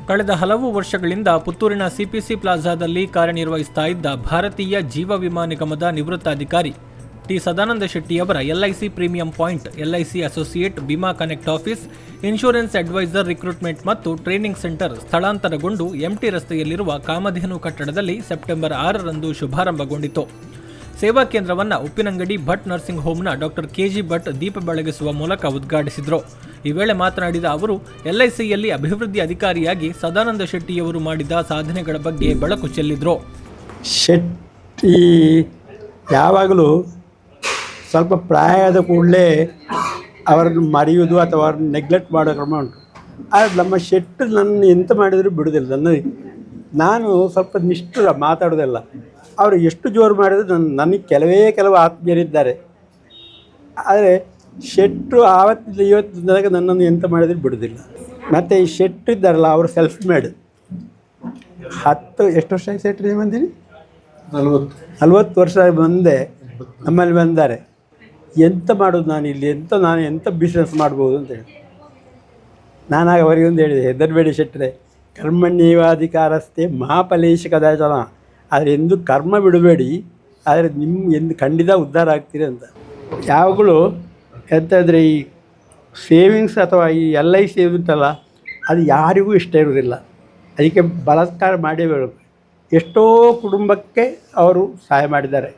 ಕಳೆದ ಹಲವು ವರ್ಷಗಳಿಂದ ಪುತ್ತೂರಿನ ಸಿಪಿಸಿ ಪ್ಲಾಜಾದಲ್ಲಿ ಕಾರ್ಯನಿರ್ವಹಿಸ್ತಾ ಇದ್ದ ಭಾರತೀಯ ಜೀವ ವಿಮಾ ನಿಗಮದ ನಿವೃತ್ತ ಅಧಿಕಾರಿ ಟಿ ಸದಾನಂದ ಶೆಟ್ಟಿಯವರ LIC premium point, LIC associate, ವಿಮಾ connect office, insurance adviser recruitment ಮತ್ತು ಟ್ರೈನಿಂಗ್ ಸೆಂಟರ್ ಸ್ಥಳಾಂತರಗೊಂಡು ಎಂಟಿ ರಸ್ತೆಯಲ್ಲಿರುವ ಕಾಮಧೇನು ಕಟ್ಟಡದಲ್ಲಿ ಸೆಪ್ಟೆಂಬರ್ 6ರಂದು ಶುಭಾರಂಭಗೊಂಡಿತು. ಸೇವಾ ಕೇಂದ್ರವನ್ನು ಉಪ್ಪಿನಂಗಡಿ ಭಟ್ ನರ್ಸಿಂಗ್ ಹೋಮ್ನ ಡಾಕ್ಟರ್ ಕೆಜಿ ಭಟ್ ದೀಪ ಬೆಳಗಿಸುವ ಮೂಲಕ ಉದ್ಘಾಟಿಸಿದರು. ಈ ವೇಳೆ ಮಾತನಾಡಿದ ಅವರು, ಎಲ್ಐಸಿಯಲ್ಲಿ ಅಭಿವೃದ್ಧಿ ಅಧಿಕಾರಿಯಾಗಿ ಸದಾನಂದ ಶೆಟ್ಟಿಯವರು ಮಾಡಿದ ಸಾಧನೆಗಳ ಬಗ್ಗೆ ಬೆಳಕು ಚೆಲ್ಲಿದರು. ಶೆಟ್ಟಿ ಯಾವಾಗಲೂ ಸ್ವಲ್ಪ ಪ್ರಾಯದ ಕೂಡಲೇ ಅವರನ್ನು ಮರೆಯುವುದು ಅಥವಾ ಅವ್ರನ್ನ ನೆಗ್ಲೆಕ್ಟ್ ಮಾಡೋ ಕ್ರಮ ಉಂಟು. ಆದರೆ ನಮ್ಮ ಶೆಟ್ಟು ನನ್ನ ಎಂತ ಮಾಡಿದರೂ ಬಿಡೋದಿಲ್ಲ. ನಾನು ಸ್ವಲ್ಪ ನಿಷ್ಠುರ ಮಾತಾಡೋದಲ್ಲ. ಅವರು ಎಷ್ಟು ಜೋರು ಮಾಡಿದ್ರು ನನಗೆ ಕೆಲವು ಆತ್ಮೀಯರಿದ್ದಾರೆ. ಆದರೆ ಶೆಟ್ಟರು ಆವತ್ತಿಂದ ಇವತ್ತಿದ್ದಾಗ ನನ್ನನ್ನು ಎಂತ ಮಾಡಿದರೂ ಬಿಡೋದಿಲ್ಲ. ಮತ್ತು ಈ ಶೆಟ್ರು ಇದ್ದಾರಲ್ಲ, ಅವರು ಸೆಲ್ಫ್ ಮೇಡ್. ಎಷ್ಟು ವರ್ಷ ಆಗಿ ಶೆಟ್ರು ಬಂದೀನಿ? 40 ವರ್ಷ ಬಂದೆ ನಮ್ಮಲ್ಲಿ ಬಂದ್ದಾರೆ. ಎಂತ ಮಾಡೋದು ನಾನು ಇಲ್ಲಿ, ನಾನು ಎಂತ ಬಿಸ್ನೆಸ್ ಮಾಡ್ಬೋದು ಅಂತೇಳಿ ನಾನಾಗ ಅವರಿಗೆ ಒಂದು ಹೇಳಿದೆ, ಹೆದರಬೇಡಿ ಶೆಟ್ಟರೆ, ಕರ್ಮಣ್ಯೇವಾಧಿಕಾರಸ್ಥೆ ಮಹಾಫಲೇಶ ಕದಾಚನ. ಆದರೆ ಎಂದು ಕರ್ಮ ಬಿಡಬೇಡಿ, ಆದರೆ ಎಂದು ಖಂಡಿತ ಉದ್ಧಾರ ಆಗ್ತೀರಿ ಅಂತ. ಯಾವಾಗಲೂ ಎಂತಂದರೆ ಈ ಸೇವಿಂಗ್ಸ್ ಅಥವಾ ಈ LIC ಉಂಟಲ್ಲ, ಅದು ಯಾರಿಗೂ ಇಷ್ಟ ಇರೋದಿಲ್ಲ. ಅದಕ್ಕೆ ಬಲಾತ್ಕಾರ ಮಾಡೇಬೇಕು. ಎಷ್ಟೋ ಕುಟುಂಬಕ್ಕೆ ಅವರು ಸಹಾಯ ಮಾಡಿದ್ದಾರೆ.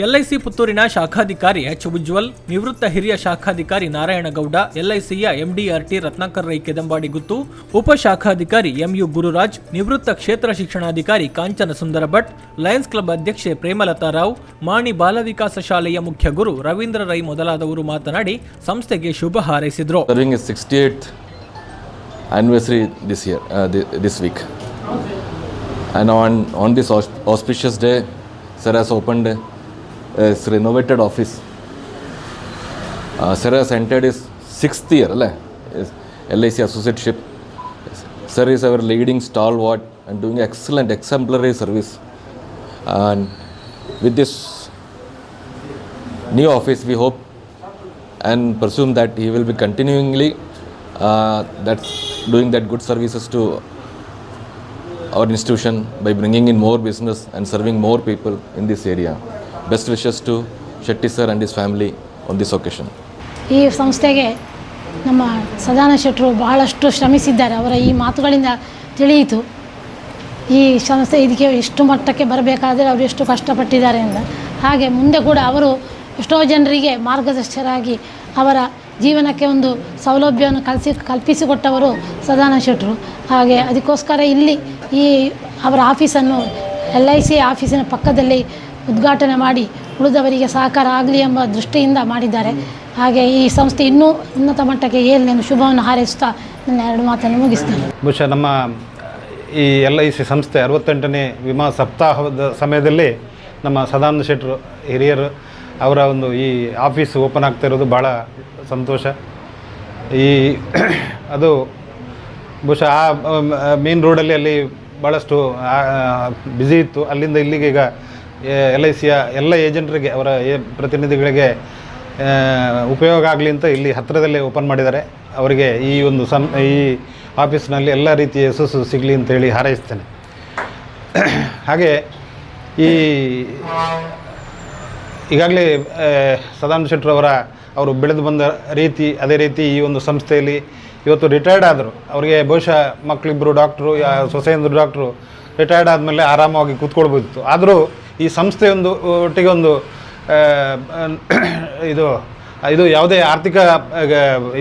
ಎಲ್ಐಸಿ ಪುತ್ತೂರಿನ ಶಾಖಾಧಿಕಾರಿ ಎಚ್ ಉಜ್ವಲ್, ನಿವೃತ್ತ ಹಿರಿಯ ಶಾಖಾಧಿಕಾರಿ ನಾರಾಯಣಗೌಡ, ಎಲ್ಐಸಿಯ MDRT ರತ್ನಾಕರ್ ರೈ ಕೆದಂಬಾಡಿ ಗುತ್ತು, ಉಪಶಾಖಾಧಿಕಾರಿ MU ಗುರುರಾಜ್, ನಿವೃತ್ತ ಕ್ಷೇತ್ರ ಶಿಕ್ಷಣಾಧಿಕಾರಿ ಕಾಂಚನ ಸುಂದರ ಭಟ್, ಲಯನ್ಸ್ ಕ್ಲಬ್ ಅಧ್ಯಕ್ಷೆ ಪ್ರೇಮಲತಾ ರಾವ್, ಮಾಣಿ ಬಾಲ ವಿಕಾಸ ಶಾಲೆಯ ಮುಖ್ಯ ಗುರು ರವೀಂದ್ರ ರೈ ಮೊದಲಾದವರು ಮಾತನಾಡಿ ಸಂಸ್ಥೆಗೆ ಶುಭ ಹಾರೈಸಿದರು. Anniversary this week, and on this auspicious day, sir has opened his renovated office. Sir has entered his 6th year, LIC associateship. Sir is our leading stalwart and doing excellent, exemplary service. And with this new office, we hope and presume that he will be continually doing that good services to our institution by bringing in more business and serving more people in this area. Best wishes to Shetty sir and his family on this occasion. ಈ ಸಂಸ್ಥೆಗೆ ನಮ್ಮ ಸದಾನಂದ ಶೆಟ್ಟರು ಬಹಳಷ್ಟು ಶ್ರಮಿಸಿದ್ದಾರೆ. ಅವರ ಈ ಮಾತುಗಳಿಂದ ತಿಳಿಯಿತು ಈ ಸಂಸ್ಥೆ ಇದಕ್ಕೆ ಎಷ್ಟು ಮಟ್ಟಕ್ಕೆ ಬರಬೇಕಾದರೆ ಅವರು ಎಷ್ಟು ಕಷ್ಟಪಟ್ಟಿದ್ದಾರೆ ಅಂತ. ಹಾಗೆ ಮುಂದೆ ಕೂಡ ಅವರು ಎಷ್ಟೋ ಜನರಿಗೆ ಮಾರ್ಗದರ್ಶಕರಾಗಿ ಅವರ ಜೀವನಕ್ಕೆ ಒಂದು ಸೌಲಭ್ಯವನ್ನು ಕಲ್ಪಿಸಿಕೊಟ್ಟವರು ಸದಾನಂದ ಶೆಟ್ಟರು. ಹಾಗೆ ಅದಕ್ಕೋಸ್ಕರ ಇಲ್ಲಿ ಈ ಅವರ ಆಫೀಸನ್ನು LIC ಆಫೀಸಿನ ಪಕ್ಕದಲ್ಲಿ ಉದ್ಘಾಟನೆ ಮಾಡಿ ಉಳಿದವರಿಗೆ ಸಹಕಾರ ಆಗಲಿ ಎಂಬ ದೃಷ್ಟಿಯಿಂದ ಮಾಡಿದ್ದಾರೆ. ಹಾಗೆ ಈ ಸಂಸ್ಥೆ ಇನ್ನೂ ಉನ್ನತ ಮಟ್ಟಕ್ಕೆ ಏರಲೆಂದು ಶುಭವನ್ನು ಹಾರೈಸುತ್ತಾ ನನ್ನ 2 ಮಾತನ್ನು ಮುಗಿಸ್ತೇನೆ. ಬಹುಶಃ ನಮ್ಮ ಈ LIC ಸಂಸ್ಥೆ 68ನೇ ವಿಮಾ ಸಪ್ತಾಹದ ಸಮಯದಲ್ಲಿ ನಮ್ಮ ಸದಾನಂದ ಶೆಟ್ಟರು ಹಿರಿಯರು ಅವರ ಒಂದು ಈ ಆಫೀಸ್ ಓಪನ್ ಆಗ್ತಾ ಇರೋದು ಭಾಳ ಸಂತೋಷ. ಅದು ಬಹುಶಃ ಆ ಮೇನ್ ರೋಡಲ್ಲಿ ಅಲ್ಲಿ ಭಾಳಷ್ಟು ಬ್ಯುಸಿ ಇತ್ತು. ಅಲ್ಲಿಂದ ಇಲ್ಲಿಗೆ ಈಗ LICಯ ಎಲ್ಲ ಏಜೆಂಟ್ರಿಗೆ, ಅವರ ಪ್ರತಿನಿಧಿಗಳಿಗೆ ಉಪಯೋಗ ಆಗಲಿ ಅಂತ ಇಲ್ಲಿ ಹತ್ತಿರದಲ್ಲೇ ಓಪನ್ ಮಾಡಿದ್ದಾರೆ. ಅವರಿಗೆ ಈ ಒಂದು ಈ ಆಫೀಸ್ನಲ್ಲಿ ಎಲ್ಲ ರೀತಿಯ ಯಶಸ್ಸು ಸಿಗಲಿ ಅಂತೇಳಿ ಹಾರೈಸ್ತೇನೆ. ಹಾಗೆ ಈಗಾಗಲೇ ಸದಾನಂದ ಶೆಟ್ಟರು ಅವರು ಬೆಳೆದು ಬಂದ ರೀತಿ, ಅದೇ ರೀತಿ ಈ ಒಂದು ಸಂಸ್ಥೆಯಲ್ಲಿ ಇವತ್ತು ರಿಟೈರ್ಡ್ ಆದರು. ಅವರಿಗೆ ಬಹುಶಃ ಮಕ್ಕಳಿಬ್ಬರು ಡಾಕ್ಟ್ರು, ಸೊಸೆಯಂದರು ಡಾಕ್ಟ್ರು, ರಿಟೈರ್ಡ್ ಆದಮೇಲೆ ಆರಾಮವಾಗಿ ಕೂತ್ಕೊಳ್ಬೋದಿತ್ತು. ಆದರೂ ಈ ಸಂಸ್ಥೆ ಒಟ್ಟಿಗೆ ಒಂದು ಇದು ಯಾವುದೇ ಆರ್ಥಿಕ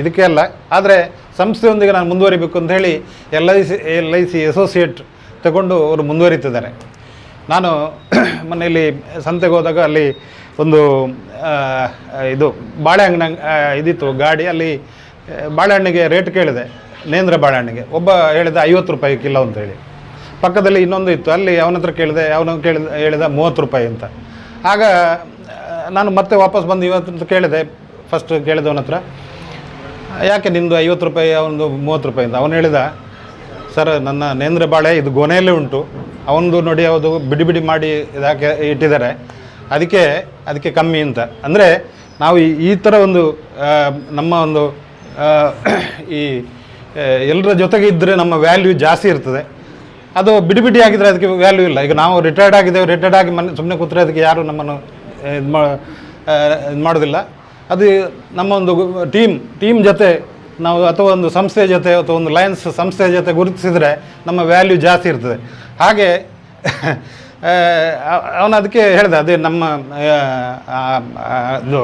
ಇದಕ್ಕೆ ಅಲ್ಲ, ಆದರೆ ಸಂಸ್ಥೆಯೊಂದಿಗೆ ನಾನು ಮುಂದುವರಿಬೇಕು ಅಂತ ಹೇಳಿ LIC ಅಸೋಸಿಯೇಟ್ ತಗೊಂಡು ಅವರು ಮುಂದುವರಿತಿದ್ದಾರೆ. ನಾನು ಮನೆಯಲ್ಲಿ ಸಂತೆಗೆ ಹೋದಾಗ ಅಲ್ಲಿ ಒಂದು ಬಾಳೆಹಣ್ಣಿನ ಇದಿತ್ತು ಗಾಡಿ. ಅಲ್ಲಿ ಬಾಳೆಹಣ್ಣಿಗೆ ರೇಟ್ ಕೇಳಿದೆ, ನೇಂದ್ರ ಬಾಳೆಹಣ್ಣಿಗೆ. ಒಬ್ಬ ಹೇಳಿದ 50 ರೂಪಾಯಿ ಕಿಲೋ ಅಂತೇಳಿ. ಪಕ್ಕದಲ್ಲಿ ಇನ್ನೊಂದು ಇತ್ತು, ಅಲ್ಲಿ ಅವನ ಹತ್ರ ಕೇಳಿದೆ, ಹೇಳಿದ 30 ರೂಪಾಯಿ ಅಂತ. ಆಗ ನಾನು ಮತ್ತೆ ವಾಪಸ್ ಬಂದು ಇವತ್ತು ಕೇಳಿದೆ, ಫಸ್ಟ್ ಕೇಳಿದವನ ಹತ್ರ, ಯಾಕೆ ನಿಂದು 50 ರೂಪಾಯಿ ಅವನದು 30 ರೂಪಾಯಿ ಅಂತ. ಅವನು ಹೇಳಿದ, ಸರ್ ನನ್ನ ನೇಂದ್ರ ಬಾಳೆ ಇದು ಗೊನೆಯಲ್ಲೇ ಉಂಟು, ಅವನದು ನೋಡಿ ಯಾವುದು ಬಿಡಿ ಮಾಡಿ ಇದಾಕೆ ಇಟ್ಟಿದ್ದಾರೆ, ಅದಕ್ಕೆ ಕಮ್ಮಿ ಅಂತ. ಅಂದರೆ ನಾವು ಈ ಥರ ಒಂದು ನಮ್ಮ ಒಂದು ಈ ಎಲ್ಲರ ಜೊತೆಗೆ ಇದ್ದರೆ ನಮ್ಮ ವ್ಯಾಲ್ಯೂ ಜಾಸ್ತಿ ಇರ್ತದೆ. ಅದು ಬಿಡಿ ಬಿಡಿ ಆಗಿದ್ರೆ ಅದಕ್ಕೆ ವ್ಯಾಲ್ಯೂ ಇಲ್ಲ. ಈಗ ನಾವು ರಿಟೈರ್ಡ್ ಆಗಿದ್ದೇವೆ, ರಿಟೈರ್ಡ್ ಆಗಿ ಸುಮ್ಮನೆ ಕೂತ್ರೆ ಅದಕ್ಕೆ ಯಾರು ನಮ್ಮನ್ನು ಇದು ಮಾಡೋದಿಲ್ಲ. ಅದು ನಮ್ಮ ಒಂದು ಟೀಮ್ ಜೊತೆ ನಾವು ಅಥವಾ ಒಂದು ಸಂಸ್ಥೆ ಜೊತೆ ಅಥವಾ ಒಂದು ಲಯನ್ಸ್ ಸಂಸ್ಥೆ ಜೊತೆ ಗುರುತಿಸಿದರೆ ನಮ್ಮ ವ್ಯಾಲ್ಯೂ ಜಾಸ್ತಿ ಇರ್ತದೆ. ಹಾಗೆ ಅವನು ಅದಕ್ಕೆ ಹೇಳಿದೆ, ಅದೇ ನಮ್ಮ ಇದು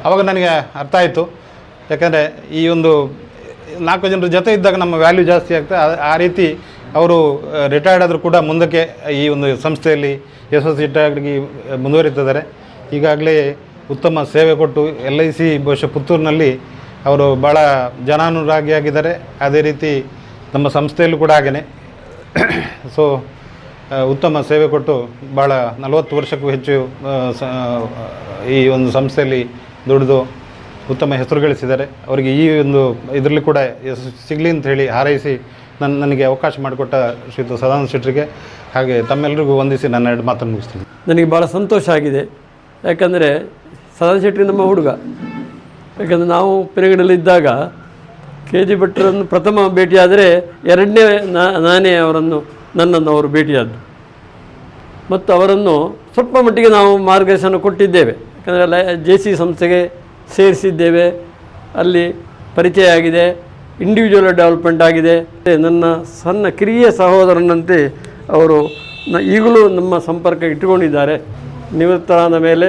ಆವಾಗ ನನಗೆ ಅರ್ಥ ಆಯಿತು. ಯಾಕಂದರೆ ಈ ಒಂದು 4 ಜನರ ಜೊತೆ ಇದ್ದಾಗ ನಮ್ಮ ವ್ಯಾಲ್ಯೂ ಜಾಸ್ತಿ ಆಗ್ತದೆ. ಆ ರೀತಿ ಅವರು ರಿಟೈರ್ಡ್ ಆದರೂ ಕೂಡ ಮುಂದಕ್ಕೆ ಈ ಒಂದು ಸಂಸ್ಥೆಯಲ್ಲಿ ಅಸೋಸಿಯೇಟ್ ಆಗಿ ಮುಂದುವರಿತಿದ್ದಾರೆ. ಈಗಾಗಲೇ ಉತ್ತಮ ಸೇವೆ ಕೊಟ್ಟು LIC ಬಹುಶಃ ಪುತ್ತೂರಿನಲ್ಲಿ ಅವರು ಭಾಳ ಜನಾನುರಾಗಿಯಾಗಿದ್ದಾರೆ. ಅದೇ ರೀತಿ ನಮ್ಮ ಸಂಸ್ಥೆಯಲ್ಲೂ ಕೂಡ ಹಾಗೆಯೇ ಸೊ ಉತ್ತಮ ಸೇವೆ ಕೊಟ್ಟು ಭಾಳ 40 ವರ್ಷಕ್ಕೂ ಹೆಚ್ಚು ಈ ಒಂದು ಸಂಸ್ಥೆಯಲ್ಲಿ ದುಡಿದು ಉತ್ತಮ ಹೆಸರು ಗಳಿಸಿದ್ದಾರೆ. ಅವರಿಗೆ ಈ ಒಂದು ಇದರಲ್ಲಿ ಕೂಡ ಸಿಗಲಿ ಅಂತ ಹೇಳಿ ಹಾರೈಸಿ ನನಗೆ ಅವಕಾಶ ಮಾಡಿಕೊಟ್ಟ ಶ್ರೀಯುತ ಸದಾನಂದ ಶೆಟ್ಟರಿಗೆ ಹಾಗೆ ತಮ್ಮೆಲ್ಲರಿಗೂ ವಂದಿಸಿ ನನ್ನ 2 ಮಾತನ್ನು ಮುಗಿಸ್ತೀನಿ. ನನಗೆ ಭಾಳ ಸಂತೋಷ ಆಗಿದೆ. ಯಾಕಂದರೆ ಸದಾನಂದ ಶೆಟ್ಟಿ ನಮ್ಮ ಹುಡುಗ. ಯಾಕಂದರೆ ನಾವು ಪಿನಗಡಲ್ಲಿದ್ದಾಗ KG ಭಟ್ರನ್ನು ಪ್ರಥಮ ಭೇಟಿಯಾದರೆ 2ನೇ ನಾನೇ ನನ್ನನ್ನು ಅವರು ಭೇಟಿಯಾದರು. ಮತ್ತು ಅವರನ್ನು ಸ್ವಲ್ಪ ಮಟ್ಟಿಗೆ ನಾವು ಮಾರ್ಗದರ್ಶನ ಕೊಟ್ಟಿದ್ದೇವೆ. ಯಾಕಂದರೆ JC ಸಂಸ್ಥೆಗೆ ಸೇರಿಸಿದ್ದೇವೆ, ಅಲ್ಲಿ ಪರಿಚಯ ಆಗಿದೆ, ಇಂಡಿವಿಜುವಲ್ ಡೆವಲಪ್ಮೆಂಟ್ ಆಗಿದೆ. ನನ್ನ ಸಣ್ಣ ಕಿರಿಯ ಸಹೋದರನಂತೆ ಅವರು ಈಗಲೂ ನಮ್ಮ ಸಂಪರ್ಕ ಇಟ್ಟುಕೊಂಡಿದ್ದಾರೆ. ನಿವೃತ್ತರಾದ ಮೇಲೆ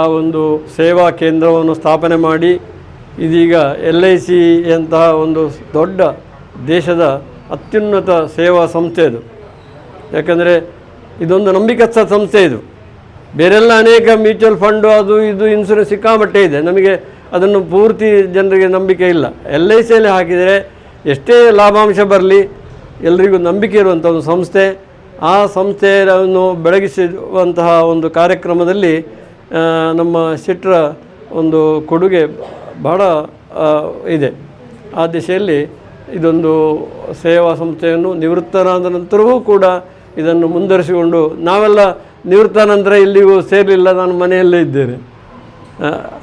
ಆ ಒಂದು ಸೇವಾ ಕೇಂದ್ರವನ್ನು ಸ್ಥಾಪನೆ ಮಾಡಿ ಇದೀಗ LIC ಅಂತಹ ಒಂದು ದೊಡ್ಡ ದೇಶದ ಅತ್ಯುನ್ನತ ಸೇವಾ ಸಂಸ್ಥೆ ಇದು. ಯಾಕಂದರೆ ಇದೊಂದು ನಂಬಿಕಸ್ಥ ಸಂಸ್ಥೆ ಇದು. ಬೇರೆಲ್ಲ ಅನೇಕ ಮ್ಯೂಚುವಲ್ ಫಂಡು ಅದು ಇದು ಇನ್ಸೂರೆನ್ಸ್ ಸಿಕ್ಕಾಮಟ್ಟೆ ಇದೆ, ನಮಗೆ ಅದನ್ನು ಪೂರ್ತಿ ಜನರಿಗೆ ನಂಬಿಕೆ ಇಲ್ಲ. LICಯಲ್ಲಿ ಹಾಕಿದರೆ ಎಷ್ಟೇ ಲಾಭಾಂಶ ಬರಲಿ ಎಲ್ಲರಿಗೂ ನಂಬಿಕೆ ಇರುವಂಥ ಒಂದು ಸಂಸ್ಥೆ. ಆ ಸಂಸ್ಥೆಯನ್ನು ಬೆಳಗಿಸುವಂತಹ ಒಂದು ಕಾರ್ಯಕ್ರಮದಲ್ಲಿ ನಮ್ಮ ಶೆಟ್ಟರ ಒಂದು ಕೊಡುಗೆ ಬಹಳ ಇದೆ. ಆ ದಿಶೆಯಲ್ಲಿ ಇದೊಂದು ಸೇವಾ ಸಂಸ್ಥೆಯನ್ನು ನಿವೃತ್ತರಾದ ನಂತರವೂ ಕೂಡ ಇದನ್ನು ಮುಂದುವರಿಸಿಕೊಂಡು, ನಾವೆಲ್ಲ ನಿವೃತ್ತ ನಂತರ ಇಲ್ಲಿಗೂ ಸೇರಲಿಲ್ಲ, ನಾನು ಮನೆಯಲ್ಲೇ ಇದ್ದೇನೆ.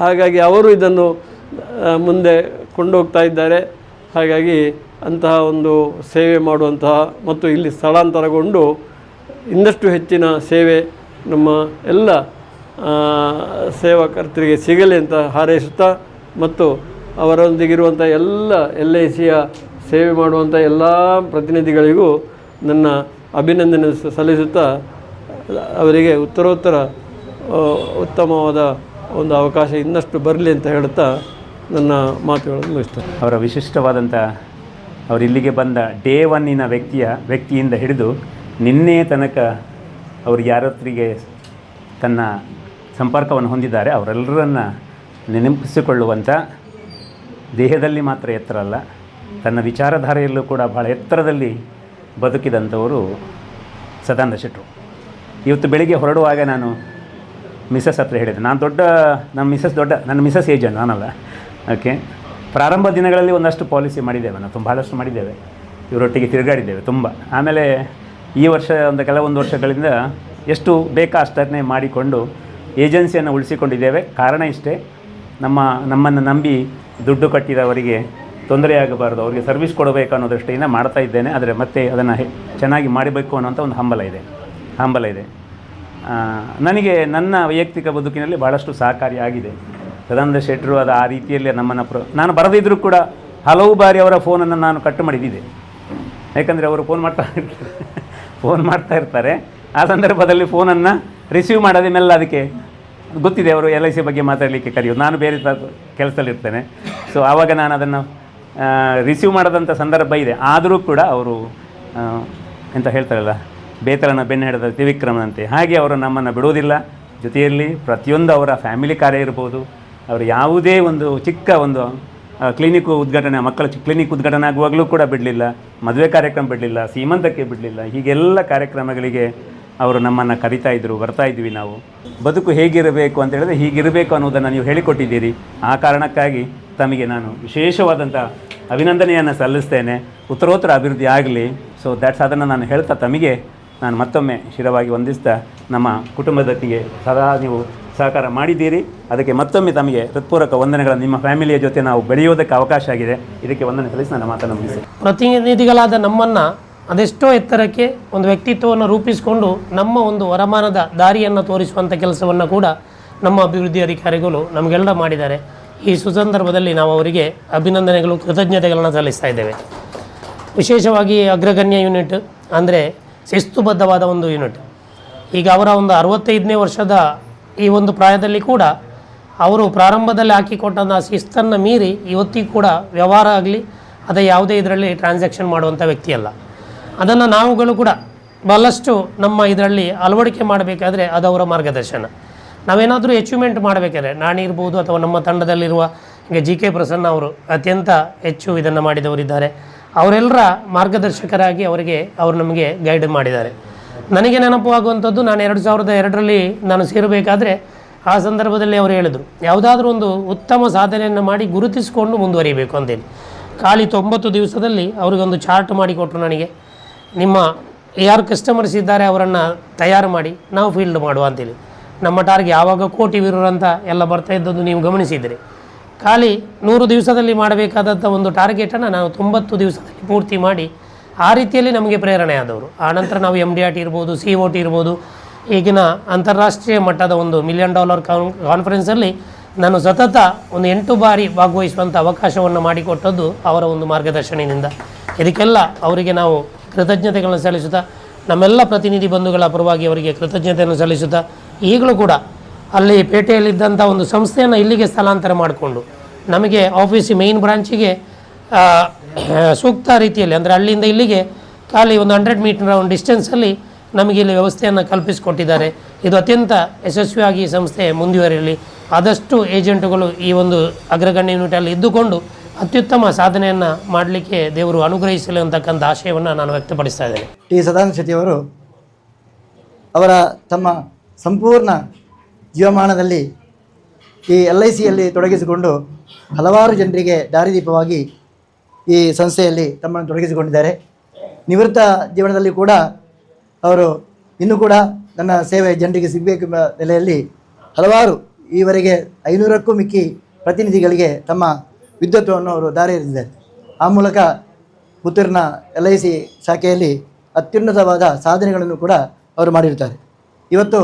ಹಾಗಾಗಿ ಅವರು ಇದನ್ನು ಮುಂದೆ ಕೊಂಡೋಗ್ತಾ ಇದ್ದಾರೆ. ಹಾಗಾಗಿ ಅಂತಹ ಒಂದು ಸೇವೆ ಮಾಡುವಂತಹ ಮತ್ತು ಇಲ್ಲಿ ಸ್ಥಳಾಂತರಗೊಂಡು ಇನ್ನಷ್ಟು ಹೆಚ್ಚಿನ ಸೇವೆ ನಮ್ಮ ಎಲ್ಲ ಸೇವಾಕರ್ತರಿಗೆ ಸಿಗಲಿ ಅಂತ ಹಾರೈಸುತ್ತಾ, ಮತ್ತು ಅವರೊಂದಿಗಿರುವಂಥ ಎಲ್ಲ LICಯ ಸೇವೆ ಮಾಡುವಂಥ ಎಲ್ಲ ಪ್ರತಿನಿಧಿಗಳಿಗೂ ನನ್ನ ಅಭಿನಂದನೆ ಸಲ್ಲಿಸುತ್ತಾ ಅವರಿಗೆ ಉತ್ತರೋತ್ತರ ಉತ್ತಮವಾದ ಒಂದು ಅವಕಾಶ ಇನ್ನಷ್ಟು ಬರಲಿ ಅಂತ ಹೇಳುತ್ತಾ ನನ್ನ ಮಾತುಗಳನ್ನು ಮುಗಿಸ್ತೇನೆ. ಅವರ ವಿಶಿಷ್ಟವಾದಂಥ ಅವರು ಇಲ್ಲಿಗೆ ಬಂದ ಡೇ 1 ವ್ಯಕ್ತಿಯಿಂದ ಹಿಡಿದು ನಿನ್ನೆ ತನಕ ಅವರು ಯಾರೊತ್ತಿಗೆ ತನ್ನ ಸಂಪರ್ಕವನ್ನು ಹೊಂದಿದ್ದಾರೆ ಅವರೆಲ್ಲರನ್ನು ನೆನಪಿಸಿಕೊಳ್ಳುವಂಥ, ದೇಹದಲ್ಲಿ ಮಾತ್ರ ಎತ್ತರ ಅಲ್ಲ, ತನ್ನ ವಿಚಾರಧಾರೆಯಲ್ಲೂ ಕೂಡ ಭಾಳ ಎತ್ತರದಲ್ಲಿ ಬದುಕಿದಂಥವರು ಸದಾನಂದ ಶೆಟ್ಟರು. ಇವತ್ತು ಬೆಳಿಗ್ಗೆ ಹೊರಡುವಾಗ ನಾನು ಮಿಸಸ್ ಹತ್ರ ಹೇಳಿದೆ, ನನ್ನ ಮಿಸಸ್ ಏಜನ್ನು ನಾನಲ್ಲ. ಓಕೆ, ಪ್ರಾರಂಭ ದಿನಗಳಲ್ಲಿ ಒಂದಷ್ಟು ಪಾಲಿಸಿ ಮಾಡಿದ್ದೇವೆ, ನಾವು ಭಾಳಷ್ಟು ಮಾಡಿದ್ದೇವೆ, ಇವರೊಟ್ಟಿಗೆ ತಿರುಗಾಡಿದ್ದೇವೆ ತುಂಬ. ಆಮೇಲೆ ಈ ವರ್ಷ ಕೆಲವೊಂದು ವರ್ಷಗಳಿಂದ ಎಷ್ಟು ಬೇಕಾ ಅಷ್ಟನ್ನೇ ಮಾಡಿಕೊಂಡು ಏಜೆನ್ಸಿಯನ್ನು ಉಳಿಸಿಕೊಂಡಿದ್ದೇವೆ. ಕಾರಣ ಇಷ್ಟೇ, ನಮ್ಮನ್ನು ನಂಬಿ ದುಡ್ಡು ಕಟ್ಟಿದವರಿಗೆ ತೊಂದರೆಯಾಗಬಾರ್ದು, ಅವರಿಗೆ ಸರ್ವಿಸ್ ಕೊಡಬೇಕು ಅನ್ನೋ ದೃಷ್ಟಿಯಿಂದ ಮಾಡ್ತಾ ಇದ್ದೇನೆ. ಆದರೆ ಮತ್ತೆ ಅದನ್ನು ಚೆನ್ನಾಗಿ ಮಾಡಬೇಕು ಅನ್ನೋಂಥ ಒಂದು ಹಂಬಲ ಇದೆ. ನನಗೆ ನನ್ನ ವೈಯಕ್ತಿಕ ಬದುಕಿನಲ್ಲಿ ಭಾಳಷ್ಟು ಸಹಕಾರಿಯಾಗಿದೆ ಸದಾನಂದ ಶೆಟ್ಟರು. ಅದು ಆ ರೀತಿಯಲ್ಲಿ ನಮ್ಮನ್ನು ನಾನು ಬರದಿದ್ದರೂ ಕೂಡ ಹಲವು ಬಾರಿ ಅವರ ಫೋನನ್ನು ನಾನು ಕಟ್ ಮಾಡಿದ್ದಿದೆ. ಯಾಕಂದರೆ ಅವರು ಫೋನ್ ಮಾಡ್ತಾ ಇರ್ತಾರೆ. ಆ ಸಂದರ್ಭದಲ್ಲಿ ಫೋನನ್ನು ರಿಸೀವ್ ಮಾಡೋದೇ ಮೆಲ್ಲ, ಅದಕ್ಕೆ ಗೊತ್ತಿದೆ ಅವರು LIC ಬಗ್ಗೆ ಮಾತಾಡಲಿಕ್ಕೆ ಕರೆಯೋದು, ನಾನು ಬೇರೆ ಕೆಲಸದಲ್ಲಿರ್ತೇನೆ. ಸೊ ಆವಾಗ ನಾನು ಅದನ್ನು ರಿಸೀವ್ ಮಾಡೋದಂಥ ಸಂದರ್ಭ ಇದೆ. ಆದರೂ ಕೂಡ ಅವರು ಎಂತ ಹೇಳ್ತಾರಲ್ಲ, ಬೇತರನ ಬೆನ್ನು ಹಿಡಿದ ತ್ರಿವಿಕ್ರಮನಂತೆ ಹಾಗೆ ಅವರು ನಮ್ಮನ್ನು ಬಿಡೋದಿಲ್ಲ. ಜೊತೆಯಲ್ಲಿ ಪ್ರತಿಯೊಂದು ಅವರ ಫ್ಯಾಮಿಲಿ ಕಾರ್ಯ ಇರ್ಬೋದು, ಅವರು ಯಾವುದೇ ಒಂದು ಚಿಕ್ಕ ಒಂದು ಮಕ್ಕಳ ಕ್ಲಿನಿಕ್ ಉದ್ಘಾಟನೆ ಆಗುವಾಗಲೂ ಕೂಡ ಬಿಡಲಿಲ್ಲ, ಮದುವೆ ಕಾರ್ಯಕ್ರಮ ಬಿಡಲಿಲ್ಲ, ಸೀಮಂತಕ್ಕೆ ಬಿಡಲಿಲ್ಲ. ಹೀಗೆಲ್ಲ ಕಾರ್ಯಕ್ರಮಗಳಿಗೆ ಅವರು ನಮ್ಮನ್ನು ಕರಿತಾ ಇದ್ದರು, ಬರ್ತಾ ಇದ್ವಿ. ನಾವು ಬದುಕು ಹೇಗಿರಬೇಕು ಅಂತ ಹೇಳಿದ್ರೆ ಹೀಗಿರಬೇಕು ಅನ್ನೋದನ್ನು ನೀವು ಹೇಳಿಕೊಟ್ಟಿದ್ದೀರಿ. ಆ ಕಾರಣಕ್ಕಾಗಿ ತಮಗೆ ನಾನು ವಿಶೇಷವಾದಂಥ ಅಭಿನಂದನೆಯನ್ನು ಸಲ್ಲಿಸ್ತೇನೆ. ಉತ್ತರೋತ್ತರ ಅಭಿವೃದ್ಧಿ ಆಗಲಿ. ಸೊ ಅದನ್ನು ನಾನು ಹೇಳ್ತಾ ತಮಗೆ ನಾನು ಮತ್ತೊಮ್ಮೆ ಶಿರವಾಗಿ ವಂದಿಸ್ತಾ, ನಮ್ಮ ಕುಟುಂಬದೊಟ್ಟಿಗೆ ಸದಾ ನೀವು ಸಹಕಾರ ಮಾಡಿದ್ದೀರಿ. ಅದಕ್ಕೆ ಮತ್ತೊಮ್ಮೆ ತಮಗೆ ಹೃತ್ಪೂರ್ವಕ ವಂದನೆಗಳನ್ನು. ನಿಮ್ಮ ಫ್ಯಾಮಿಲಿಯ ಜೊತೆ ನಾವು ಬೆಳೆಯೋದಕ್ಕೆ ಅವಕಾಶ ಆಗಿದೆ. ಇದಕ್ಕೆ ವಂದನೆ ಸಲ್ಲಿಸಿ ನನ್ನ ಮಾತನ್ನು ಮುಗಿಸಿ. ಪ್ರತಿನಿಧಿಗಳಾದ ನಮ್ಮನ್ನು ಅದೆಷ್ಟೋ ಎತ್ತರಕ್ಕೆ ಒಂದು ವ್ಯಕ್ತಿತ್ವವನ್ನು ರೂಪಿಸಿಕೊಂಡು ನಮ್ಮ ಒಂದು ವರಮಾನದ ದಾರಿಯನ್ನು ತೋರಿಸುವಂಥ ಕೆಲಸವನ್ನು ಕೂಡ ನಮ್ಮ ಅಭಿವೃದ್ಧಿ ಅಧಿಕಾರಿಗಳು ನಮಗೆಲ್ಲ ಮಾಡಿದ್ದಾರೆ. ಈ ಸುಸಂದರ್ಭದಲ್ಲಿ ನಾವು ಅವರಿಗೆ ಅಭಿನಂದನೆಗಳು, ಕೃತಜ್ಞತೆಗಳನ್ನು ಸಲ್ಲಿಸ್ತಾ ಇದ್ದೇವೆ. ವಿಶೇಷವಾಗಿ ಅಗ್ರಗಣ್ಯ ಯೂನಿಟ್ ಅಂದರೆ ಶಿಸ್ತುಬದ್ಧವಾದ ಒಂದು ಯೂನಿಟ್. ಈಗ ಅವರ ಒಂದು 65ನೇ ವರ್ಷದ ಈ ಒಂದು ಪ್ರಾಯದಲ್ಲಿ ಕೂಡ ಅವರು ಪ್ರಾರಂಭದಲ್ಲಿ ಹಾಕಿಕೊಟ್ಟಂಥ ಶಿಸ್ತನ್ನು ಮೀರಿ ಇವತ್ತಿಗೂ ಕೂಡ ವ್ಯವಹಾರ ಆಗಲಿ ಅಥವಾ ಯಾವುದೇ ಇದರಲ್ಲಿ ಟ್ರಾನ್ಸಾಕ್ಷನ್ ಮಾಡುವಂಥ ವ್ಯಕ್ತಿಯಲ್ಲ. ಅದನ್ನು ನಾವುಗಳು ಕೂಡ ಬಹಳಷ್ಟು ನಮ್ಮ ಇದರಲ್ಲಿ ಅಳವಡಿಕೆ ಮಾಡಬೇಕಾದ್ರೆ ಅದು ಅವರ ಮಾರ್ಗದರ್ಶನ. ನಾವೇನಾದರೂ ಅಚೀವ್ಮೆಂಟ್ ಮಾಡಬೇಕಾದ್ರೆ ನಾನಿರ್ಬೋದು ಅಥವಾ ನಮ್ಮ ತಂಡದಲ್ಲಿರುವ ಈಗ GK ಪ್ರಸನ್ನ ಅವರು ಅತ್ಯಂತ ಹೆಚ್ಚು ಇದನ್ನು ಮಾಡಿದವರಿದ್ದಾರೆ. ಅವರೆಲ್ಲರ ಮಾರ್ಗದರ್ಶಕರಾಗಿ ಅವರು ನಮಗೆ ಗೈಡ್ ಮಾಡಿದ್ದಾರೆ. ನನಗೆ ನೆನಪು ಆಗುವಂಥದ್ದು, ನಾನು 2002ರಲ್ಲಿ ನಾನು ಸೇರಬೇಕಾದ್ರೆ ಆ ಸಂದರ್ಭದಲ್ಲಿ ಅವರು ಹೇಳಿದರು, ಯಾವುದಾದ್ರೂ ಒಂದು ಉತ್ತಮ ಸಾಧನೆಯನ್ನು ಮಾಡಿ ಗುರುತಿಸಿಕೊಂಡು ಮುಂದುವರಿಬೇಕು ಅಂತೇಳಿ. ಖಾಲಿ 90 ದಿವಸದಲ್ಲಿ ಅವರಿಗೊಂದು ಚಾರ್ಟ್ ಮಾಡಿಕೊಟ್ರು ನನಗೆ. ನಿಮ್ಮ ಯಾರು ಕಸ್ಟಮರ್ಸ್ ಇದ್ದಾರೆ ಅವರನ್ನು ತಯಾರು ಮಾಡಿ ನಾವು ಫೀಲ್ಡ್ ಮಾಡುವ ಅಂತೇಳಿ. ನಮ್ಮ ಟಾರ್ಗೆ ಯಾವಾಗ ಕೋಟಿ ವೀರರು ಅಂತ ಎಲ್ಲ ಬರ್ತಾ ಇದ್ದದ್ದು ನೀವು ಗಮನಿಸಿದ್ರಿ. ಖಾಲಿ 100 ದಿವಸದಲ್ಲಿ ಮಾಡಬೇಕಾದಂಥ ಒಂದು ಟಾರ್ಗೆಟನ್ನು ನಾವು 90 ದಿವಸದಲ್ಲಿ ಪೂರ್ತಿ ಮಾಡಿ ಆ ರೀತಿಯಲ್ಲಿ ನಮಗೆ ಪ್ರೇರಣೆ ಆದವರು. ಆನಂತರ ನಾವು MDRT ಇರ್ಬೋದು, COT ಇರ್ಬೋದು, ಈಗಿನ ಅಂತಾರಾಷ್ಟ್ರೀಯ ಮಟ್ಟದ ಒಂದು $1 ಮಿಲಿಯನ್ ಕಾನ್ಫರೆನ್ಸಲ್ಲಿ ನಾನು ಸತತ ಒಂದು 8 ಬಾರಿ ಭಾಗವಹಿಸುವಂಥ ಅವಕಾಶವನ್ನು ಮಾಡಿಕೊಟ್ಟದ್ದು ಅವರ ಒಂದು ಮಾರ್ಗದರ್ಶನದಿಂದ. ಇದಕ್ಕೆಲ್ಲ ಅವರಿಗೆ ನಾವು ಕೃತಜ್ಞತೆಗಳನ್ನು ಸಲ್ಲಿಸುತ್ತಾ, ನಮ್ಮೆಲ್ಲ ಪ್ರತಿನಿಧಿ ಬಂಧುಗಳ ಪರವಾಗಿ ಅವರಿಗೆ ಕೃತಜ್ಞತೆಯನ್ನು ಸಲ್ಲಿಸುತ್ತಾ, ಈಗಲೂ ಕೂಡ ಅಲ್ಲಿ ಪೇಟೆಯಲ್ಲಿದ್ದಂಥ ಒಂದು ಸಂಸ್ಥೆಯನ್ನು ಇಲ್ಲಿಗೆ ಸ್ಥಳಾಂತರ ಮಾಡಿಕೊಂಡು ನಮಗೆ ಆಫೀಸ್ ಮೇಯ್ನ್ ಬ್ರಾಂಚಿಗೆ ಸೂಕ್ತ ರೀತಿಯಲ್ಲಿ ಅಂದರೆ ಅಲ್ಲಿಂದ ಇಲ್ಲಿಗೆ ಖಾಲಿ ಒಂದು 100 ಮೀಟರ್ ಒಂದು ಡಿಸ್ಟೆನ್ಸಲ್ಲಿ ನಮಗೆ ಇಲ್ಲಿ ವ್ಯವಸ್ಥೆಯನ್ನು ಕಲ್ಪಿಸಿಕೊಟ್ಟಿದ್ದಾರೆ. ಇದು ಅತ್ಯಂತ ಯಶಸ್ವಿಯಾಗಿ ಈ ಸಂಸ್ಥೆ ಮುಂದುವರಿಯಲಿ. ಆದಷ್ಟು ಏಜೆಂಟುಗಳು ಈ ಒಂದು ಅಗ್ರಗಣ್ಯ ಯೂನಿಟಲ್ಲಿ ಇದ್ದುಕೊಂಡು ಅತ್ಯುತ್ತಮ ಸಾಧನೆಯನ್ನು ಮಾಡಲಿಕ್ಕೆ ದೇವರು ಅನುಗ್ರಹಿಸಲಿ ಅಂತಕ್ಕಂಥ ಆಶಯವನ್ನು ನಾನು ವ್ಯಕ್ತಪಡಿಸ್ತಾ ಇದ್ದೇನೆ. ಟಿ ಸದಾನಂದ ಶೆಟ್ಟಿಯವರು ಅವರ ತಮ್ಮ ಸಂಪೂರ್ಣ ಜೀವಮಾನದಲ್ಲಿ ಈ LICಯಲ್ಲಿ ತೊಡಗಿಸಿಕೊಂಡು ಹಲವಾರು ಜನರಿಗೆ ದಾರಿದೀಪವಾಗಿ ಈ ಸಂಸ್ಥೆಯಲ್ಲಿ ತಮ್ಮನ್ನು ತೊಡಗಿಸಿಕೊಂಡಿದ್ದಾರೆ. ನಿವೃತ್ತ ಜೀವನದಲ್ಲಿ ಕೂಡ ಅವರು ಇನ್ನೂ ಕೂಡ ನನ್ನ ಸೇವೆ ಜನರಿಗೆ ಸಿಗಬೇಕೆಂಬ ನೆಲೆಯಲ್ಲಿ ಹಲವಾರು ಈವರೆಗೆ 500ಕ್ಕೂ ಮಿಕ್ಕಿ ಪ್ರತಿನಿಧಿಗಳಿಗೆ ತಮ್ಮ ವಿದ್ವತ್ವವನ್ನು ಅವರು ದಾರಿ ಎರೆದಿದ್ದಾರೆ. ಆ ಮೂಲಕ ಪುತ್ತೂರಿನ LIC ಶಾಖೆಯಲ್ಲಿ ಅತ್ಯುನ್ನತವಾದ ಸಾಧನೆಗಳನ್ನು ಕೂಡ ಅವರು ಮಾಡಿರ್ತಾರೆ. ಇವತ್ತು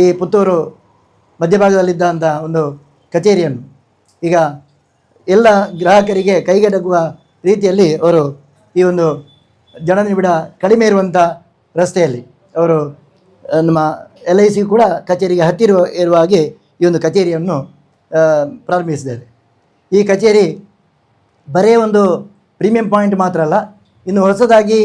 ಈ ಪುತ್ತೂರು ಮಧ್ಯಭಾಗದಲ್ಲಿದ್ದಂಥ ಒಂದು ಕಚೇರಿಯನ್ನು ಈಗ ಎಲ್ಲ ಗ್ರಾಹಕರಿಗೆ ಕೈಗೆಟಕುವ ರೀತಿಯಲ್ಲಿ ಅವರು ಈ ಒಂದು ಜನನಿಬಿಡ ಕಡಿಮೆ ಇರುವಂಥ ರಸ್ತೆಯಲ್ಲಿ ಅವರು ನಮ್ಮ LIC ಕೂಡ ಕಚೇರಿಗೆ ಹತ್ತಿರ ಇರುವ ಹಾಗೆ ಈ ಒಂದು ಕಚೇರಿಯನ್ನು ಪ್ರಾರಂಭಿಸಿದ್ದಾರೆ. ಈ ಕಚೇರಿ ಬರೀ ಒಂದು ಪ್ರೀಮಿಯಂ ಪಾಯಿಂಟ್ ಮಾತ್ರ ಅಲ್ಲ, ಇನ್ನು ಹೊಸದಾಗಿ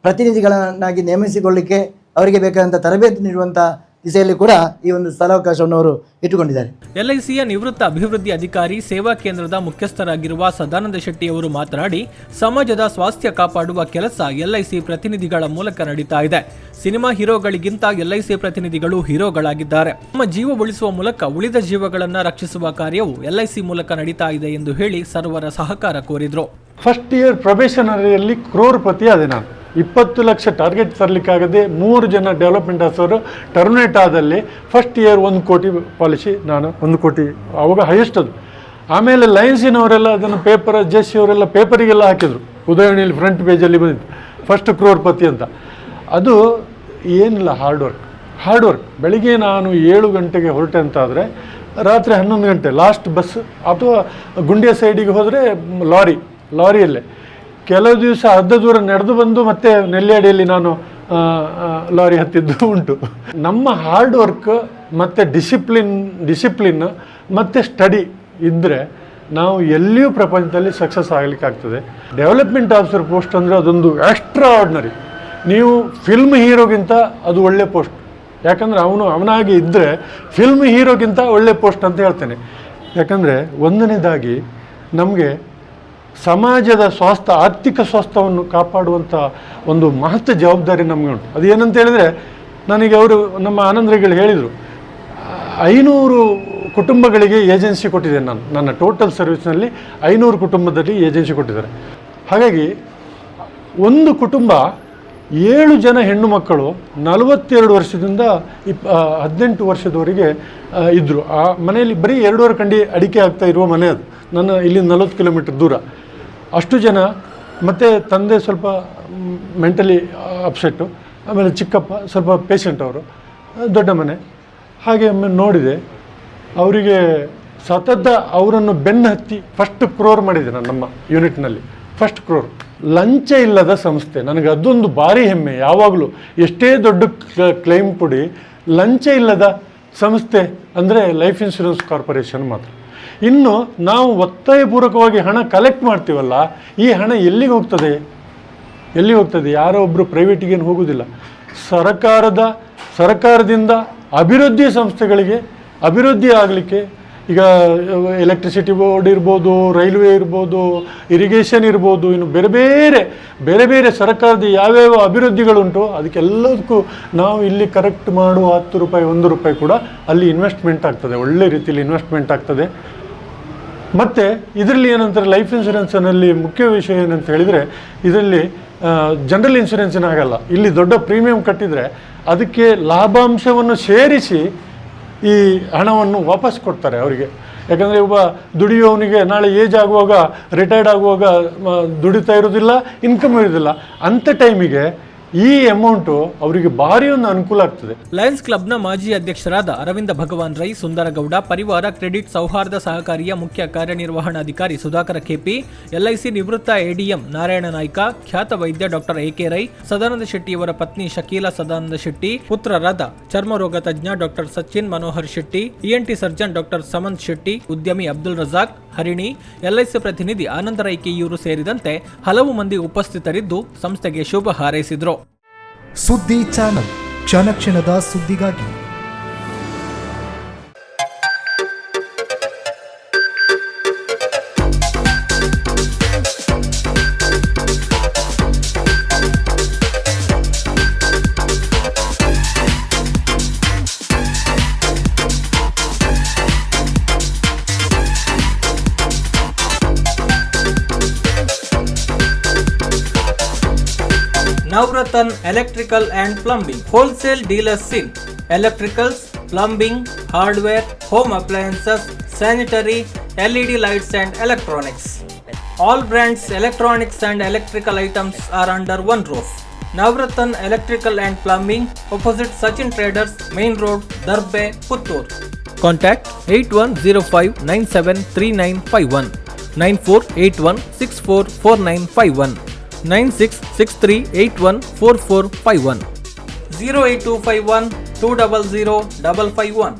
ಪ್ರತಿನಿಧಿಗಳನ್ನಾಗಿ ನೇಮಿಸಿಕೊಳ್ಳಿಕ್ಕೆ ಅವರಿಗೆ ಬೇಕಾದಂಥ ತರಬೇತಿ ನೀಡುವಂಥ ದಿಸೆಯಲ್ಲಿ ಕೂಡ ಈ ಒಂದು ಸ್ಥಳಾವಕಾಶವನ್ನು ಅವರು ಇಟ್ಟುಕೊಂಡಿದ್ದಾರೆ. LICಯ ನಿವೃತ್ತ ಅಭಿವೃದ್ಧಿ ಅಧಿಕಾರಿ ಸೇವಾ ಕೇಂದ್ರದ ಮುಖ್ಯಸ್ಥರಾಗಿರುವ ಸದಾನಂದ ಶೆಟ್ಟಿ ಅವರು ಮಾತನಾಡಿ, ಸಮಾಜದ ಸ್ವಾಸ್ಥ್ಯ ಕಾಪಾಡುವ ಕೆಲಸ LIC ಪ್ರತಿನಿಧಿಗಳ ಮೂಲಕ ನಡೀತಾ ಇದೆ. ಸಿನಿಮಾ ಹೀರೋಗಳಿಗಿಂತ LIC ಪ್ರತಿನಿಧಿಗಳು ಹೀರೋಗಳಾಗಿದ್ದಾರೆ. ನಮ್ಮ ಜೀವ ಉಳಿಸುವ ಮೂಲಕ ಉಳಿದ ಜೀವಗಳನ್ನು ರಕ್ಷಿಸುವ ಕಾರ್ಯವು LIC ಮೂಲಕ ನಡೀತಾ ಇದೆ ಎಂದು ಹೇಳಿ ಸರ್ವರ ಸಹಕಾರ ಕೋರಿದ್ರು. ಫಸ್ಟ್ ಇಯರ್ ಪ್ರೊಬೇಷನರಿಯಲ್ಲಿ ಕ್ರೋರ್ಪತಿ ಅದೇ ನಾನು 20 ಲಕ್ಷ ಟಾರ್ಗೆಟ್ ತರಲಿಕ್ಕಾಗದೆ 3 ಜನ ಡೆವಲಪ್ಮೆಂಟ್ ಆಫೀಸರು ಟರ್ಮಿನೇಟ್ ಆದಲ್ಲಿ ಫಸ್ಟ್ ಇಯರ್ 1 ಕೋಟಿ ಪಾಲಿಸಿ ನಾನು 1 ಕೋಟಿ ಆವಾಗ ಹೈಯೆಸ್ಟ್ ಅದು. ಆಮೇಲೆ ಲಯನ್ಸಿನವರೆಲ್ಲ ಅದನ್ನು ಪೇಪರ್ ಅವರೆಲ್ಲ ಪೇಪರಿಗೆಲ್ಲ ಹಾಕಿದರು. ಉದಯವಾಣಿಯಲ್ಲಿ ಫ್ರಂಟ್ ಪೇಜಲ್ಲಿ ಬಂದಿತ್ತು ಫಸ್ಟ್ ಕ್ರೋರ್ಪತಿ ಅಂತ. ಅದು ಏನಿಲ್ಲ, ಹಾರ್ಡ್ ವರ್ಕ್. ಬೆಳಿಗ್ಗೆ ನಾನು 7 ಗಂಟೆಗೆ ಹೊರಟೆ ಅಂತಾದರೆ ರಾತ್ರಿ 11 ಗಂಟೆ ಲಾಸ್ಟ್ ಬಸ್, ಅಥವಾ ಗುಂಡಿಯ ಸೈಡಿಗೆ ಹೋದರೆ ಲಾರಿಯಲ್ಲೇ ಕೆಲವು ದಿವಸ ಅರ್ಧ ದೂರ ನಡೆದು ಬಂದು ಮತ್ತೆ ನೆಲ್ಯಾಡಿಯಲ್ಲಿ ನಾನು ಲಾರಿ ಹತ್ತಿದ್ದು ಉಂಟು. ನಮ್ಮ ಹಾರ್ಡ್ ವರ್ಕ್ ಮತ್ತು ಡಿಸಿಪ್ಲಿನ್ ಮತ್ತು ಸ್ಟಡಿ ಇದ್ದರೆ ನಾವು ಎಲ್ಲಿಯೂ ಪ್ರಪಂಚದಲ್ಲಿ ಸಕ್ಸಸ್ ಆಗಲಿಕ್ಕಾಗ್ತದೆ. ಡೆವಲಪ್ಮೆಂಟ್ ಆಫೀಸರ್ ಪೋಸ್ಟ್ ಅಂದರೆ ಅದೊಂದು ಎಕ್ಸ್ಟ್ರಾ ಆರ್ಡಿನರಿ. ನೀವು ಫಿಲ್ಮ್ ಹೀರೋಗಿಂತ ಅದು ಒಳ್ಳೆ ಪೋಸ್ಟ್. ಯಾಕಂದರೆ ಅವನಾಗಿ ಇದ್ದರೆ ಫಿಲ್ಮ್ ಹೀರೋಗಿಂತ ಒಳ್ಳೆ ಪೋಸ್ಟ್ ಅಂತ ಹೇಳ್ತೇನೆ. ಯಾಕಂದರೆ ಒಂದನೇದಾಗಿ ನಮಗೆ ಸಮಾಜದ ಆರ್ಥಿಕ ಸ್ವಾಸ್ಥ್ಯವನ್ನು ಕಾಪಾಡುವಂಥ ಒಂದು ಮಹತ್ವ ಜವಾಬ್ದಾರಿ ನಮಗೆ ಉಂಟು. ಅದು ಏನಂತ ಹೇಳಿದರೆ, ನನಗೆ ಅವರು ನಮ್ಮ ಆನಂದರಿಗಳು ಹೇಳಿದರು, 500 ಕುಟುಂಬಗಳಿಗೆ ಏಜೆನ್ಸಿ ಕೊಟ್ಟಿದ್ದೇನೆ ನಾನು. ನನ್ನ ಟೋಟಲ್ ಸರ್ವಿಸ್ನಲ್ಲಿ 500 ಕುಟುಂಬದಲ್ಲಿ ಏಜೆನ್ಸಿ ಕೊಟ್ಟಿದ್ದಾರೆ. ಹಾಗಾಗಿ ಒಂದು ಕುಟುಂಬ 7 ಜನ ಹೆಣ್ಣು ಮಕ್ಕಳು 42 ವರ್ಷದಿಂದ 18 ವರ್ಷದವರೆಗೆ ಇದ್ದರು. ಆ ಮನೆಯಲ್ಲಿ ಬರೀ 2.5 ಕಂಡಿ ಅಡಿಕೆ ಆಗ್ತಾ ಇರುವ ಮನೆ ಅದು. ನನ್ನ ಇಲ್ಲಿ 40 ಕಿಲೋಮೀಟರ್ ದೂರ. ಅಷ್ಟು ಜನ, ಮತ್ತು ತಂದೆ ಸ್ವಲ್ಪ ಮೆಂಟಲಿ ಅಪ್ಸೆಟ್ಟು, ಆಮೇಲೆ ಚಿಕ್ಕಪ್ಪ ಸ್ವಲ್ಪ ಪೇಷಂಟ್ ಅವರು, ದೊಡ್ಡ ಮನೆ. ಹಾಗೆ ಒಮ್ಮೆ ನೋಡಿದೆ, ಅವರಿಗೆ ಸತತ ಅವರನ್ನು ಬೆನ್ನು ಹತ್ತಿ ಫಸ್ಟ್ ಕ್ರೋರ್ ಮಾಡಿದೆ ನಾನು ನಮ್ಮ ಯೂನಿಟ್ನಲ್ಲಿ. First crore. ಲಂಚ ಇಲ್ಲದ ಸಂಸ್ಥೆ, ನನಗೆ ಅದೊಂದು ಭಾರಿ ಹೆಮ್ಮೆ. ಯಾವಾಗಲೂ ಎಷ್ಟೇ ದೊಡ್ಡ ಕ್ಲೈಮ್ ಕೊಡಿ, ಲಂಚ ಇಲ್ಲದ ಸಂಸ್ಥೆ ಅಂದರೆ ಲೈಫ್ ಇನ್ಶೂರೆನ್ಸ್ ಕಾರ್ಪೊರೇಷನ್ ಮಾತ್ರ. ಇನ್ನು ನಾವು ಒತ್ತಾಯಪೂರ್ವಕವಾಗಿ ಹಣ ಕಲೆಕ್ಟ್ ಮಾಡ್ತೀವಲ್ಲ, ಈ ಹಣ ಎಲ್ಲಿಗೆ ಹೋಗ್ತದೆ? ಯಾರೋ ಒಬ್ಬರು ಪ್ರೈವೇಟಿಗೇನು ಹೋಗೋದಿಲ್ಲ. ಸರ್ಕಾರದಿಂದ ಅಭಿವೃದ್ಧಿ ಸಂಸ್ಥೆಗಳಿಗೆ ಅಭಿವೃದ್ಧಿ ಆಗಲಿಕ್ಕೆ, ಈಗ ಎಲೆಕ್ಟ್ರಿಸಿಟಿ ಬೋರ್ಡ್ ಇರ್ಬೋದು, ರೈಲ್ವೆ ಇರ್ಬೋದು, ಇರಿಗೇಷನ್ ಇರ್ಬೋದು, ಇನ್ನು ಬೇರೆ ಬೇರೆ ಸರ್ಕಾರದ ಯಾವ್ಯಾವ ಅಭಿವೃದ್ಧಿಗಳುಂಟು ಅದಕ್ಕೆಲ್ಲದಕ್ಕೂ ನಾವು ಇಲ್ಲಿ ಕರೆಕ್ಟ್ ಮಾಡುವ 10 ರೂಪಾಯಿ 1 ರೂಪಾಯಿ ಕೂಡ ಅಲ್ಲಿ ಇನ್ವೆಸ್ಟ್ಮೆಂಟ್ ಆಗ್ತದೆ, ಒಳ್ಳೆ ರೀತಿಯಲ್ಲಿ ಇನ್ವೆಸ್ಟ್ಮೆಂಟ್ ಆಗ್ತದೆ. ಮತ್ತು ಇದರಲ್ಲಿ ಏನಂತಾರೆ, ಲೈಫ್ ಇನ್ಶೂರೆನ್ಸ್ನಲ್ಲಿ ಮುಖ್ಯ ವಿಷಯ ಏನಂತ ಹೇಳಿದರೆ, ಇದರಲ್ಲಿ ಜನರಲ್ ಇನ್ಶೂರೆನ್ಸಿನ ಆಗಲ್ಲ. ಇಲ್ಲಿ ದೊಡ್ಡ ಪ್ರೀಮಿಯಂ ಕಟ್ಟಿದರೆ ಅದಕ್ಕೆ ಲಾಭಾಂಶವನ್ನು ಸೇರಿಸಿ ಈ ಹಣವನ್ನು ವಾಪಸ್ ಕೊಡ್ತಾರೆ ಅವರಿಗೆ. ಯಾಕಂದರೆ ಒಬ್ಬ ದುಡಿಯೋವನಿಗೆ ನಾಳೆ ಏಜ್ ಆಗುವಾಗ, ರಿಟೈರ್ಡ್ ಆಗುವಾಗ ದುಡಿತಾ ಇರೋದಿಲ್ಲ, ಇನ್ಕಮ್ ಇರೋದಿಲ್ಲ. ಅಂಥ ಟೈಮಿಗೆ ಈ ಅಮೌಂಟು ಅವರಿಗೆ ಭಾರಿ ಒಂದು ಅನುಕೂಲ ಆಗ್ತದೆ. ಲಯನ್ಸ್ ಕ್ಲಬ್ನ ಮಾಜಿ ಅಧ್ಯಕ್ಷರಾದ ಅರವಿಂದ ಭಗವಾನ್ ರೈ, ಸುಂದರಗೌಡ, ಪರಿವಾರ ಕ್ರೆಡಿಟ್ ಸೌಹಾರ್ದ ಸಹಕಾರಿಯ ಮುಖ್ಯ ಕಾರ್ಯನಿರ್ವಹಣಾಧಿಕಾರಿ ಸುಧಾಕರ ಕೆಪಿ, ಎಲ್ಐಸಿ ನಿವೃತ್ತ ಎಡಿಎಂ ನಾರಾಯಣ ನಾಯ್ಕ, ಖ್ಯಾತ ವೈದ್ಯ ಡಾಕ್ಟರ್ ಎಕೆ ರೈ, ಸದಾನಂದ ಶೆಟ್ಟಿಯವರ ಪತ್ನಿ ಶಕೀಲಾ ಸದಾನಂದ ಶೆಟ್ಟಿ, ಪುತ್ರರಾದ ಚರ್ಮರೋಗ ತಜ್ಞ doctor Sachin Manohar Shetty, ENT surgeon doctor Samanth Shetty, ಉದ್ಯಮಿ ಅಬ್ದುಲ್ ರಜಾಕ್ ಹರಿಣಿ, ಎಲ್ಐಸಿ ಪ್ರತಿನಿಧಿ ಆನಂದ ರೈ ಕೆಯೂರು ಸೇರಿದಂತೆ ಹಲವು ಮಂದಿ ಉಪಸ್ಥಿತರಿದ್ದು ಸಂಸ್ಥೆಗೆ ಶುಭ ಹಾರೈಸಿದರು. ಸುದ್ದಿ ಚಾನಲ್, ಕ್ಷಣ ಕ್ಷಣದ ಸುದ್ದಿಗಾಗಿ. Navratan Electrical and Plumbing, wholesale dealers in electricals, plumbing, hardware, home appliances, sanitary, LED lights and electronics. All brands electronics and electrical items are under one roof. Navratan Electrical and Plumbing, opposite Sachin Traders, Main Road, Darbe, Puttur. Contact 8105973951, 9481644951. 9663814451, 08251 200 551.